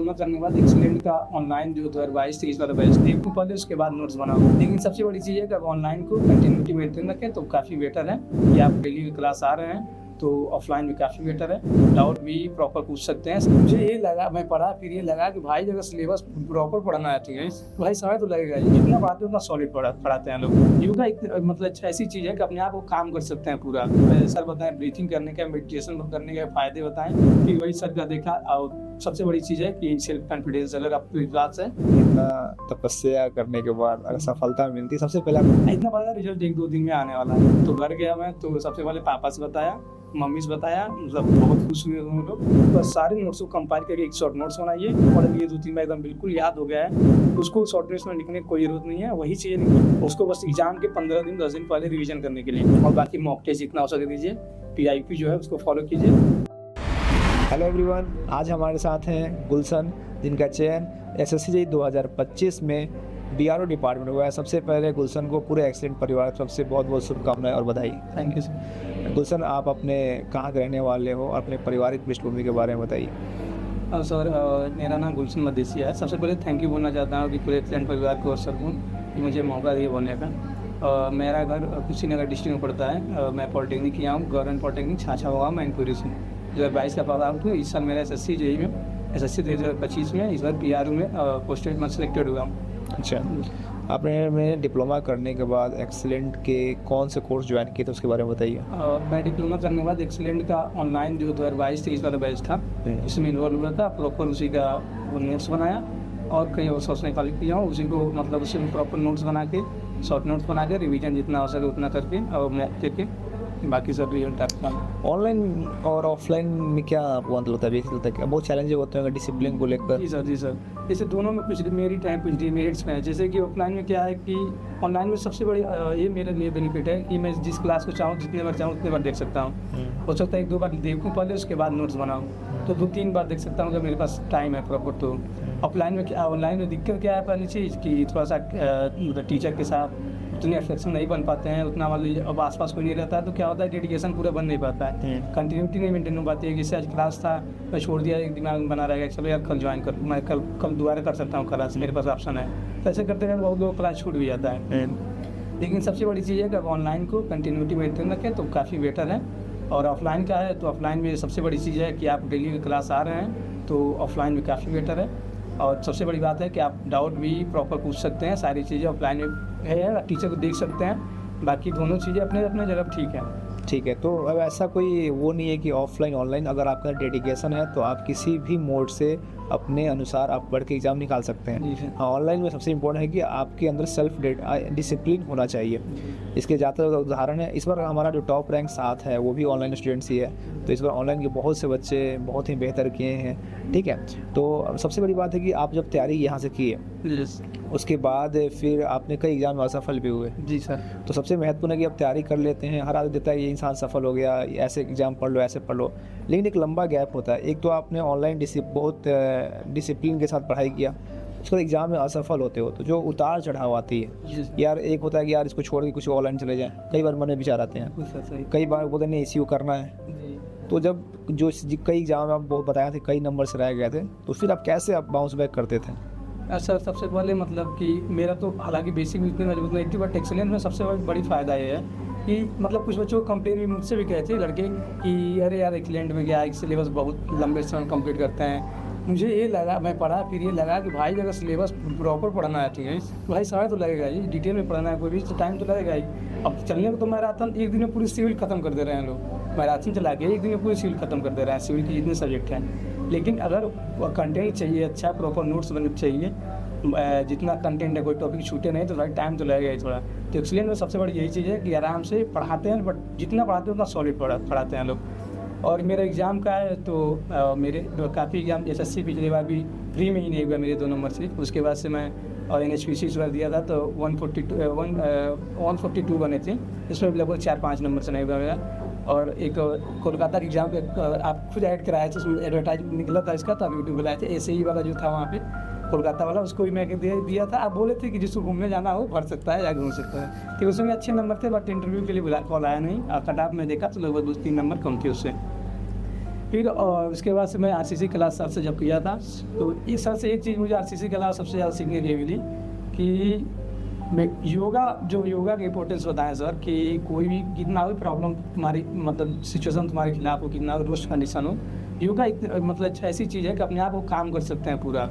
Diploma करने के बाद एक्सीलेंट का ऑनलाइन जो 2022-23 वाला बैच देखूँ पहले, उसके बाद नोट्स बनाऊँ। लेकिन सबसे बड़ी चीज़ है कि अब ऑनलाइन को कंटिन्यूटी मेंटेन रखें तो काफ़ी बेटर है कि आप डेली क्लास आ रहे हैं तो ऑफलाइन भी काफ़ी बेटर है। डाउट भी प्रॉपर पूछ सकते हैं। मुझे ये लगा, मैं पढ़ा फिर ये लगा कि भाई अगर सिलेबस प्रॉपर पढ़ना है ठीक है तो भाई समय तो लगेगा ही, जितना पढ़ाते हैं उतना सॉलिड पढ़ाते हैं लोग। योगा एक मतलब ऐसी चीज़ है कि अपने आप को काम कर सकते हैं पूरा। सर बताएं ब्रीथिंग करने का, मेडिटेशन करने के फायदे बताएं, फिर वही सर का देखा। और सबसे बड़ी चीज़ है कि सेल्फ कॉन्फिडेंस, अगर आपको विश्वास है, इतना तपस्या करने के बाद अगर सफलता मिलती, सबसे पहले इतना पता रिजल्ट 1-2 दिन में आने वाला है। तो घर गया मैं तो सबसे पहले पापा से बताया, मम्मी से बताया, मतलब बहुत खुश हुए उन लोग। बस सारे नोट्स को कंपाइल करके एक शॉर्ट नोट्स बनाइए और ये 2-3 बार एकदम बिल्कुल याद हो गया है। उसको शॉर्ट नोट्स में लिखने की कोई जरूरत नहीं है, वही चाहिए उसको बस एग्जाम के 15 दिन 10 दिन पहले रिवीजन करने के लिए। और बाकी मॉक टेस्ट जितना हो सके दीजिए, PIP जो है उसको फॉलो कीजिए। हेलो एवरीवन, आज हमारे साथ हैं गुलशन, जिनका चयन SSC 2025 में BRO डिपार्टमेंट हुआ है। सबसे पहले गुलशन को पूरे एक्सीलेंट परिवार की तरफ से बहुत बहुत शुभकामनाएं और बधाई। Thank you sir. गुलशन, आप अपने कहाँ के रहने वाले हो और अपने पारिवारिक पृष्ठभूमि के बारे में बताइए। सर मेरा नाम गुलशन मदेसिया है। सबसे पहले थैंक यू बोलना चाहता हूँ कि पूरे एक्सीलेंट परिवार को और सर को कि मुझे मौका दिए बोलने का। मेरा घर कुशीनगर डिस्ट्रिक्ट में पड़ता है। मैं पॉलिटेक्निक किया हूँ, गवर्नमेंट पॉलिटेक्निक छाछा मैनपुरी से। 2022 का पास आउट हूँ। इस साल मेरा SSC JEE में SSC 2025 में, इस बार PRO में पोस्टेड में सेलेक्टेड हुआ हूँ। अच्छा, आपने डिप्लोमा करने के बाद एक्सीलेंट के कौन से कोर्स ज्वाइन किए थे, उसके बारे में बताइए। मैं डिप्लोमा करने के बाद एक्सीलेंट का ऑनलाइन जो 2022-23 वाला बैच था इसमें इन्वॉल्व हुआ था। प्रॉपर उसी का वो नोट्स बनाया और कई और सोर्स निकाल किया हूँ। उसी को मतलब उसी में प्रॉपर नोट्स बना के, शॉर्ट नोट्स बना के, रिवीजन जितना हो सके उतना करके और मैथ करके बाकी सब रिजल्ट आपका। ऑनलाइन और ऑफलाइन में क्या आपको मतलब होता है, बेसिक होता है क्या बहुत चैलेंज होते हैं डिसिप्लिन को लेकर? जी सर। जैसे दोनों में कुछ मेरिट है, कुछ डिमेरिट्स में है। जैसे कि ऑफलाइन में क्या है कि ऑनलाइन में सबसे बड़ी ये मेरे लिए बेनिफिट है कि मैं जिस क्लास को चाहूँ जितने बार चाहूँ उतने बार देख सकता हूँ। हो सकता है 1-2 बार देखूँ पहले, उसके बाद नोट्स बनाऊँ, तो 2-3 बार देख सकता हूँ जब मेरे पास टाइम है प्रॉपर। तो ऑफलाइन में क्या, ऑनलाइन में दिक्कत क्या है पहली चीज़ कि थोड़ा सा टीचर के साथ उतने अफेक्शन नहीं बन पाते हैं, उतना मतलब अब आसपास कोई नहीं रहता है तो क्या होता है डेडिकेशन पूरा बन नहीं पाता है, कंटिन्यूटी नहीं मेंटेन हो पाती है। जैसे आज क्लास था, मैं छोड़ दिया, एक दिमाग में बना रहेगा चलो यार कल ज्वाइन कर, मैं कल दोबारा कर सकता हूँ क्लास, मेरे पास ऑप्शन है। तो ऐसे करते हैं बहुत लोग क्लास छूट भी जाता है। लेकिन सबसे बड़ी चीज़ है कि अब ऑनलाइन को कंटिन्यूटी मेंटेन रखें तो काफ़ी बेटर है। और ऑफलाइन का है तो ऑफलाइन में सबसे बड़ी चीज़ है कि आप डेली क्लास आ रहे हैं तो ऑफलाइन में काफ़ी बेटर है। और सबसे बड़ी बात है कि आप डाउट भी प्रॉपर पूछ सकते हैं, सारी चीज़ें ऑफलाइन में है, टीचर को देख सकते हैं। बाकी दोनों चीज़ें अपने अपने जगह ठीक है। ठीक है, तो अब ऐसा कोई वो नहीं है कि ऑफलाइन ऑनलाइन, अगर आपका डेडिकेशन है तो आप किसी भी मोड से अपने अनुसार आप पढ़ के एग्ज़ाम निकाल सकते हैं। हाँ, ऑनलाइन में सबसे इम्पोर्टेंट है कि आपके अंदर सेल्फ डिसिप्लिन होना चाहिए। इसके ज़्यादा उदाहरण है, इस बार हमारा जो टॉप रैंक 7 है वो भी ऑनलाइन स्टूडेंट्स ही है। तो इस बार ऑनलाइन के बहुत से बच्चे बहुत ही बेहतर किए हैं। ठीक है, तो सबसे बड़ी बात है कि आप जब तैयारी यहाँ से किए उसके बाद फिर आपने कई एग्जाम में असफल भी हुए। जी सर। तो सबसे महत्वपूर्ण है कि आप तैयारी कर लेते हैं, हर आदमी देता है ये इंसान सफल हो गया, ऐसे एग्ज़ाम पढ़ लो, ऐसे पढ़ लो, लेकिन एक लंबा गैप होता है। एक तो आपने ऑनलाइन बहुत डिसिप्लिन के साथ पढ़ाई किया, उसके बाद एग्ज़ाम में असफल होते हो तो जो उतार चढ़ाव आती है यार, एक होता है कि यार इसको छोड़ के कुछ ऑनलाइन चले जाएँ, कई बार मन में विचार आते हैं, कई बार बोलते नहीं ACU करना है। तो जब जो कई एग्जाम में आप बहुत बताया थे कई नंबर से रह गए थे, तो फिर आप कैसे आप बाउंस बैक करते थे? सर सबसे पहले मतलब कि मेरा तो हालांकि बेसिक भी उतनी मजबूत नहीं थी, बट एक्सीलेंस में सबसे बड़ी फ़ायदा ये है कि मतलब कुछ बच्चों को कंप्लेन भी मुझसे भी कहते थे लड़के कि अरे यार एक्सीलेंट में क्या सिलेबस बहुत लंबे समय कंप्लीट करते हैं। मुझे ये लगा, मैं पढ़ा फिर ये लगा कि भाई अगर सिलेबस प्रॉपर पढ़ना है ठीक है तो भाई समय तो लगेगा ही, डिटेल में पढ़ना है कोई भी तो टाइम तो लगेगा ही। अब चलने को तो मैराथन एक दिन में पूरी सिविल खत्म कर दे रहे हैं लोग, मैराथन चला के एक दिन में पूरी सिविल खत्म कर दे रहे हैं, सिविल के जितने सब्जेक्ट हैं। लेकिन अगर कंटेंट चाहिए अच्छा, प्रॉपर नोट्स बन चाहिए, जितना कंटेंट है कोई टॉपिक छूटे नहीं तो भाई टाइम तो लगेगा ही थोड़ा। तो एक्सीलेंट में सबसे बड़ी यही चीज़ है कि आराम से पढ़ाते हैं, बट जितना पढ़ाते हैं उतना सॉलिड पढ़ाते हैं लोग। और मेरा एग्ज़ाम का है तो मेरे काफ़ी एग्ज़ाम SSC पिछली बार भी फ्री में ही नहीं हुआ मेरे 2 नंबर से। उसके बाद से मैं और NHPC इस बार दिया था तो 142 बने थे, इसमें भी लगभग 4-5 नंबर से नहीं हुआ मेरा। और एक कोलकाता के एग्ज़ाम पे आप खुद ऐड कराए थे, उसमें एडवर्टाइज निकला था इसका, तो आप यूट्यूब बुलाए थे, SAE वाला जो था वहाँ पे कोलकाता वाला, उसको भी मैं दिया था। आप बोले थे कि जिसको घूमने जाना हो पढ़ सकता है या घूम सकता है, तो उसमें अच्छे नंबर थे, बट इंटरव्यू के लिए कॉल आया नहीं। कट ऑफ में देखा तो लगभग 2-3 नंबर कम थे उससे। फिर उसके बाद से मैं आरसीसी क्लास सर से जब किया था, तो इस सर से एक चीज़ मुझे आरसीसी क्लास सबसे ज़्यादा सीखने के लिए मिली कि मैं योगा की इंपॉर्टेंस बताएं सर, कि कोई भी कितना भी प्रॉब्लम तुम्हारी मतलब सिचुएशन तुम्हारे खिलाफ हो, कितना रोस्ट कंडीशन हो, योगा एक मतलब ऐसी चीज़ है कि अपने आप को काम कर सकते हैं पूरा,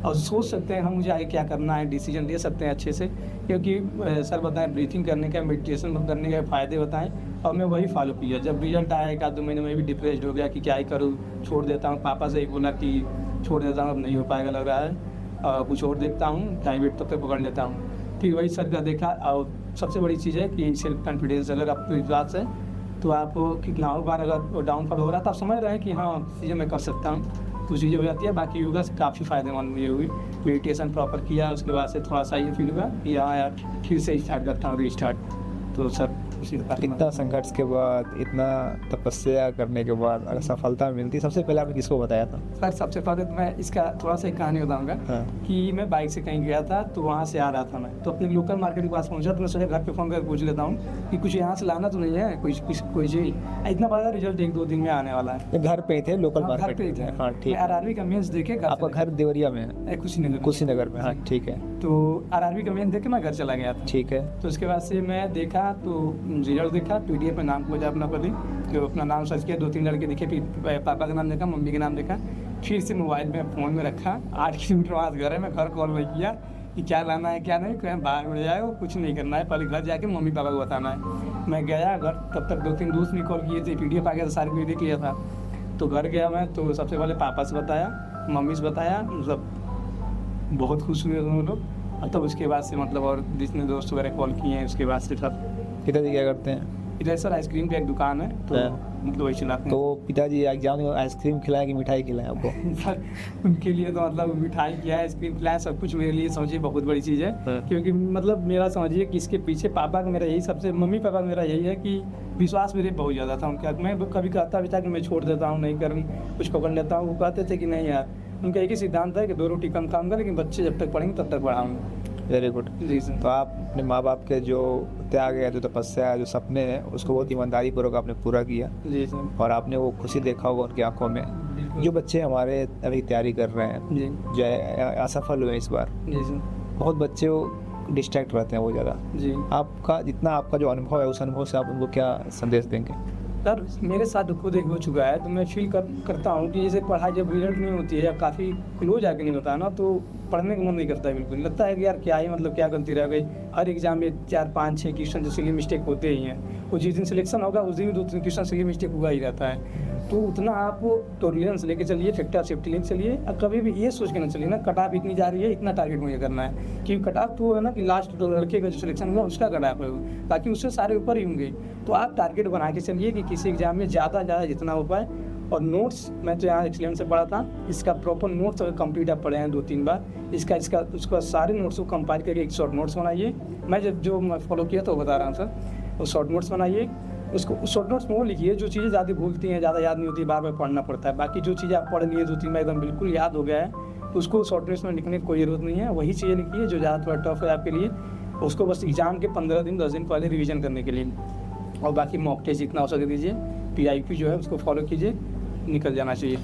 और सोच सकते हैं हम मुझे आगे क्या करना है, डिसीजन ले सकते हैं अच्छे से। क्योंकि सर बताएं ब्रीथिंग करने का, मेडिटेशन करने के फ़ायदे बताएं, और मैं वही फॉलो किया। जब रिजल्ट आया 1-2 महीने में भी डिप्रेस्ड हो गया कि क्या ही करूँ, छोड़ देता हूँ। पापा से ही बोला कि छोड़ देता हूँ, अब नहीं हो पाएगा लग रहा है, कुछ और देखता हूँ, प्राइवेट तब तक पकड़ लेता हूँ। फिर वही सर का देखा, और सबसे बड़ी चीज़ है कि सेल्फ कॉन्फिडेंस, अगर आपको विश्वास है तो आप कितना बार अगर डाउनफॉल हो रहा था आप समझ रहे हैं कि हाँ चीज़ें मैं कर सकता हूँ, तो चीज़ें हो जाती है। बाकी योगा से काफ़ी फ़ायदेमंद मुझे हुई। मेडिटेशन प्रॉपर किया, उसके बाद से थोड़ा सा ये फील हुआ कि हाँ यार फिर से स्टार्ट करता हूँ, रीस्टार्ट। तो सर उसी इतना संघर्ष के बाद, इतना तपस्या करने के बाद अगर सफलता मिलती, सबसे पहले आपने किसको बताया था? सर सबसे पहले तो मैं इसका थोड़ा सा एक कहानी बताऊंगा। हाँ। कि मैं बाइक से कहीं गया था, तो वहाँ से आ रहा था मैं, तो अपने लोकल मार्केट के पास पहुँचा, तो मैं सोचा घर पे फ़ोन करके पूछ लेता हूँ कि कुछ यहाँ से लाना तो नहीं है, कोई चीज़। इतना बड़ा रिजल्ट 1-2 दिन में आने वाला है। घर पे ही थे, लोकल हाँ, घर मार्केट पे ही थे। हाँ ठीक। आरआरबी का मेंस देखे आपका घर देवरिया में है? कुशीनगर में, हाँ ठीक है। तो आरआरबी का मेंस देख के मैं घर चला गया था। ठीक है। तो उसके बाद से मैं देखा, तो रिजल्ट देखा, पीडीएफ में नाम खोजा अपना पति, तो अपना नाम सर्च किया, 2-3 लड़के दिखे, फिर पापा का नाम देखा, मम्मी का नाम देखा, फिर से मोबाइल में फ़ोन में रखा। 8 किलोमीटर वहाँ से घर है, मैं घर कॉल नहीं किया कि क्या लाना है क्या नहीं, कहीं बाहर उड़ जाए, कुछ नहीं करना है, पहले घर जाके मम्मी पापा को बताना है। मैं गया घर, तब तक 2-3 दोस्त भी कॉल किए थे, पीडीएफ आ गया था, सारी वीडियो देख लिया था। तो घर गया मैं, तो सबसे पहले पापा से बताया, मम्मी से बताया, मतलब बहुत खुश हुए दोनों लोग। और तब उसके बाद से मतलब और जितने दोस्त वगैरह कॉल किए हैं, उसके बाद से सब पिताजी क्या करते हैं? इधर सर आइसक्रीम की एक दुकान है, तो मतलब वही चलाते तो हैं। पिताजी एग्जाम में आइसक्रीम खिलाए कि मिठाई खिलाए आपको? सर उनके लिए तो मतलब मिठाई किया है, आइसक्रीम खिलाया, सब कुछ मेरे लिए समझिए बहुत बड़ी चीज़ है। क्योंकि मतलब मेरा समझिए कि इसके पीछे पापा का मेरा यही सबसे, मम्मी पापा का मेरा यही है कि विश्वास मेरे बहुत ज़्यादा था उनका। मैं कभी कहता भी था कि मैं छोड़ देता हूँ, नहीं करूँ, कुछ पकड़ लेता हूँ, वो कहते थे कि नहीं यार, उनका एक ही सिद्धांत है कि 2 रोटी कम खाऊंगा, लेकिन बच्चे जब तक पढ़ेंगे तब तक पढ़ाऊंगा। Very good. जी सर। तो आप अपने माँ बाप के जो त्याग है, जो तपस्या है, जो सपने हैं, उसको बहुत ईमानदारी पूर्वक आपने पूरा किया, जी सर। और आपने वो खुशी देखा होगा उनकी आंखों में। जो बच्चे हमारे अभी तैयारी कर रहे हैं, जी जो असफल हुए इस बार, जी सर। बहुत बच्चे डिस्ट्रैक्ट रहते हैं वो ज़्यादा। जी आपका जितना आपका जो अनुभव है, उस अनुभव से आप उनको क्या संदेश देंगे? सर मेरे साथ खुद एक हो चुका है, तो मैं फील करता हूँ कि जैसे पढ़ाई जब रिजल्ट नहीं होती है या काफ़ी क्लोज आके नहीं होता है ना, तो पढ़ने का मन नहीं करता है बिल्कुल। लगता है कि यार क्या ही मतलब क्या गलती रह गई। हर एग्जाम में 4-5-6 क्वेश्चन जो सिली मिस्टेक होते ही हैं, वो जिस दिन सिलेक्शन होगा उस दिन भी 2-3 क्वेश्चन सिली मिस्टेक हुआ ही रहता है। तो उतना आप टॉलरेंस लेके चलिए, फैक्टर सेफ्टी लेके चलिए, और कभी भी ये सोच के ना चलिए ना कट ऑफ इतनी जा रही है, इतना टारगेट मुझे करना है। क्योंकि कट ऑफ तो है ना कि लास्ट लड़के का जो सिलेक्शन हुआ उसका कट ऑफ है, बाकी उससे सारे ऊपर ही होंगे। तो आप टारगेट बना के चलिए कि किसी एग्जाम में ज़्यादा जितना हो पाए। और नोट्स मैं तो यहाँ एक्सीलेंट से पढ़ा था, इसका प्रॉपर नोट्स अगर कंप्लीट आप पढ़े हैं 2-3 बार, उसका सारे नोट्स को कंपाइल करके एक शॉर्ट नोट्स बनाइए। मैं जो मैं फॉलो किया तो बता रहा हूँ सर, वो शॉर्ट नोट्स बनाइए। उसको शॉर्ट नोट्स में वो लिखिए जो चीज़ें ज़्यादा भूलती हैं, ज़्यादा याद नहीं होती, बार बार पढ़ना पड़ता है। बाकी जो चीज़ें आप पढ़ लिए 2-3 बार एकदम बिल्कुल याद हो गया है, तो उसको शॉर्ट नोट्स में लिखने की कोई ज़रूरत नहीं है। वही चीज़ें लिखिए जो ज़्यादा थोड़ा टफ है आपके लिए, उसको बस एग्जाम के 15 दिन 10 दिन पहले रिवीजन करने के लिए। और बाकी मॉक टेस्ट जितना हो सके दीजिए, PIP जो है उसको फॉलो कीजिए, निकल जाना चाहिए।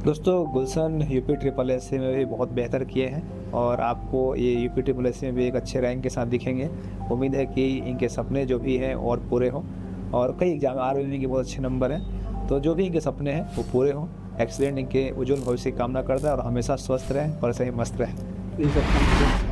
दोस्तों, गुलशन UP SSC में भी बहुत बेहतर किए हैं, और आपको ये UP SSC में भी एक अच्छे रैंक के साथ दिखेंगे। उम्मीद है कि इनके सपने जो भी हैं और पूरे हों, और कई एग्जाम RRB के बहुत अच्छे नंबर हैं, तो जो भी इनके सपने हैं वो पूरे हों। एक्सीलेंट इनके उज्जवल भविष्य की कामना करता है, और हमेशा स्वस्थ रहें और सही मस्त रहें। जी सर।